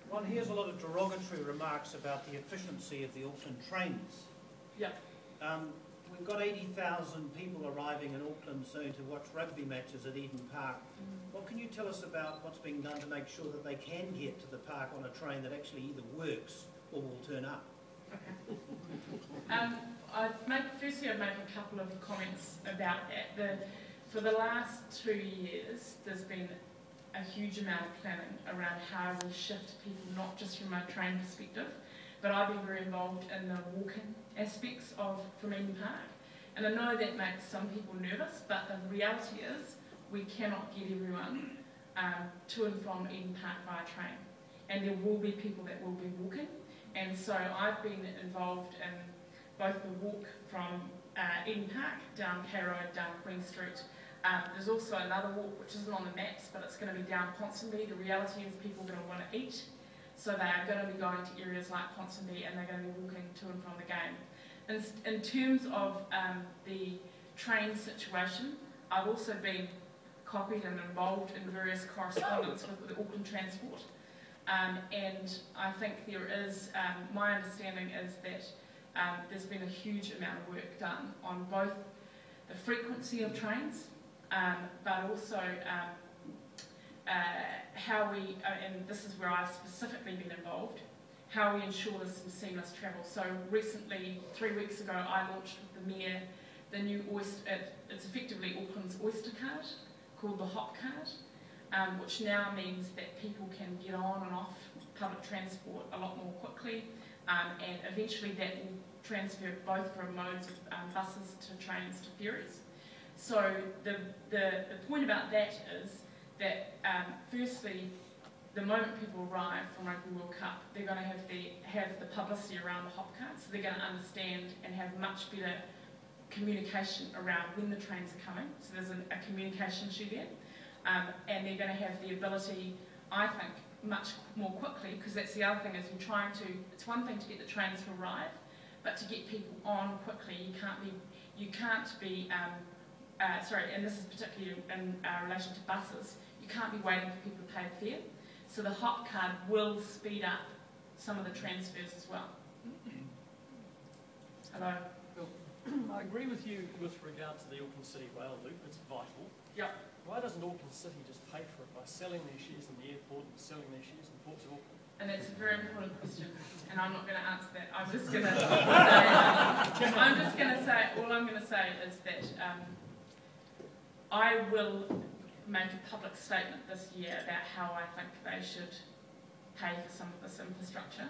one hears a lot of derogatory remarks about the efficiency of the Auckland trains. Yeah. We've got 80,000 people arriving in Auckland soon to watch rugby matches at Eden Park. What can you tell us about what's being done to make sure that they can get to the park on a train that actually either works or will turn up? Okay. Firstly, I'd make a couple of comments about that. For the last 2 years, there's been a huge amount of planning around how we shift people, not just from a train perspective, but I've been very involved in the walking aspects from Eden Park. And I know that makes some people nervous, but the reality is we cannot get everyone to and from Eden Park via train. And there will be people that will be walking. And so I've been involved in both the walk from Eden Park down Kaye Road, down Queen Street. There's also another walk which isn't on the maps, but it's going to be down Ponsonby. The reality is people are going to want to eat, so they are going to be going to areas like Ponsonby and they're going to be walking to and from the game. In terms of the train situation, I've also been copied and involved in various correspondence with the Auckland Transport. And I think there is, my understanding is that there's been a huge amount of work done on both the frequency of trains, but also how we, and this is where I've specifically been involved, how we ensure there's some seamless travel. So recently, 3 weeks ago, I launched with the Mayor the new it's effectively Auckland's Oyster card, called the Hop card, which now means that people can get on and off public transport a lot more quickly, and eventually that will transfer both from modes of buses to trains to ferries. So the point about that is that firstly, the moment people arrive from Rugby World Cup, they're going to have the publicity around the Hop card, so they're going to understand and have much better communication around when the trains are coming. So there's a communication issue there, and they're going to have the ability, I think, much more quickly, because that's the other thing is you're trying to. It's one thing to get the trains to arrive, but to get people on quickly, you can't be. Sorry, and this is particularly in relation to buses. You can't be waiting for people to pay a fare. So the Hop card will speed up some of the transfers as well. Hello. I agree with you with regard to the Auckland City Rail loop. It's vital. Yep. Why doesn't Auckland City just pay for it by selling their shares in the airport and selling their shares in the ports of Auckland? And that's a very important question, and I'm not going to answer that. I'm just going to say, all I'm going to say is that I will make a public statement this year about how I think they should pay for some of this infrastructure,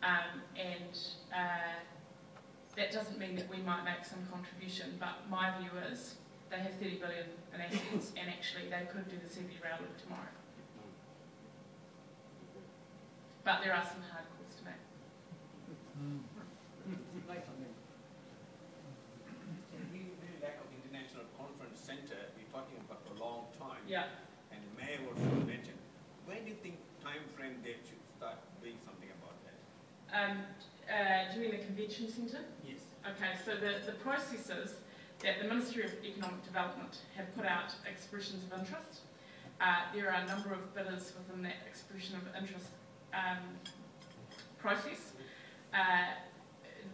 and that doesn't mean that we might make some contribution, but my view is they have 30 billion in assets, and actually they could do the CB rail loop tomorrow. But there are some hard calls to make. The lack of international conference centre we're talking about for a long time. Yeah. And the Mayor also mentioned. When do you think time frame they should start doing something about that? Do you mean the convention centre? Yes. Okay, so the process is that the Ministry of Economic Development have put out expressions of interest. There are a number of bidders within that expression of interest process.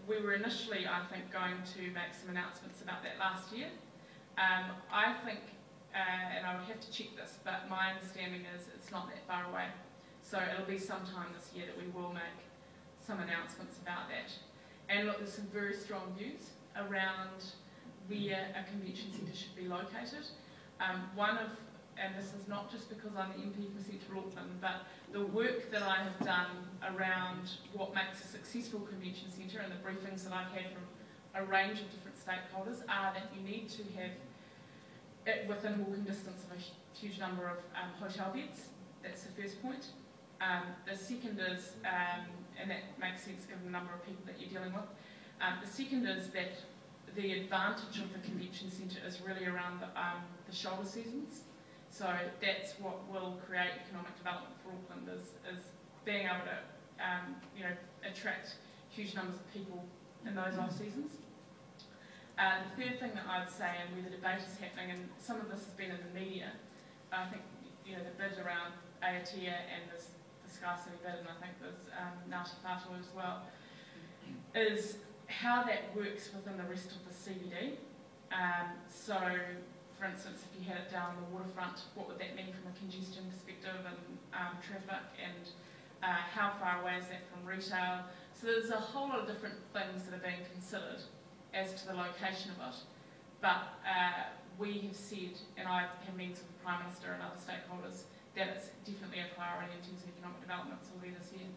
We were initially, I think, going to make some announcements about that last year. I think, and I would have to check this, but my understanding is it's not that far away. So it'll be sometime this year that we will make some announcements about that. And look, there's some very strong views around where a convention centre should be located. And this is not just because I'm the MP for Central Auckland, but the work that I have done around what makes a successful convention centre and the briefings that I've had from a range of different stakeholders are that you need to have it within walking distance of a huge number of hotel beds. That's the first point. The second is, and that makes sense given the number of people that you're dealing with, the second is that the advantage of the convention centre is really around the shoulder seasons. So that's what will create economic development for Auckland is being able to attract huge numbers of people in those off seasons. The third thing that I'd say, and where the debate is happening, and some of this has been in the media, I think the bid around Aotea and this the Sky City bid, and I think there's Ngāti Whātua as well, is how that works within the rest of the CBD. So, for instance, if you had it down the waterfront, what would that mean from a congestion perspective and traffic, and how far away is that from retail? So there's a whole lot of different things that are being considered as to the location of it. But we have said, and I have meetings with the Prime Minister and other stakeholders, that it's definitely a priority in terms of economic development, so we'll be this year.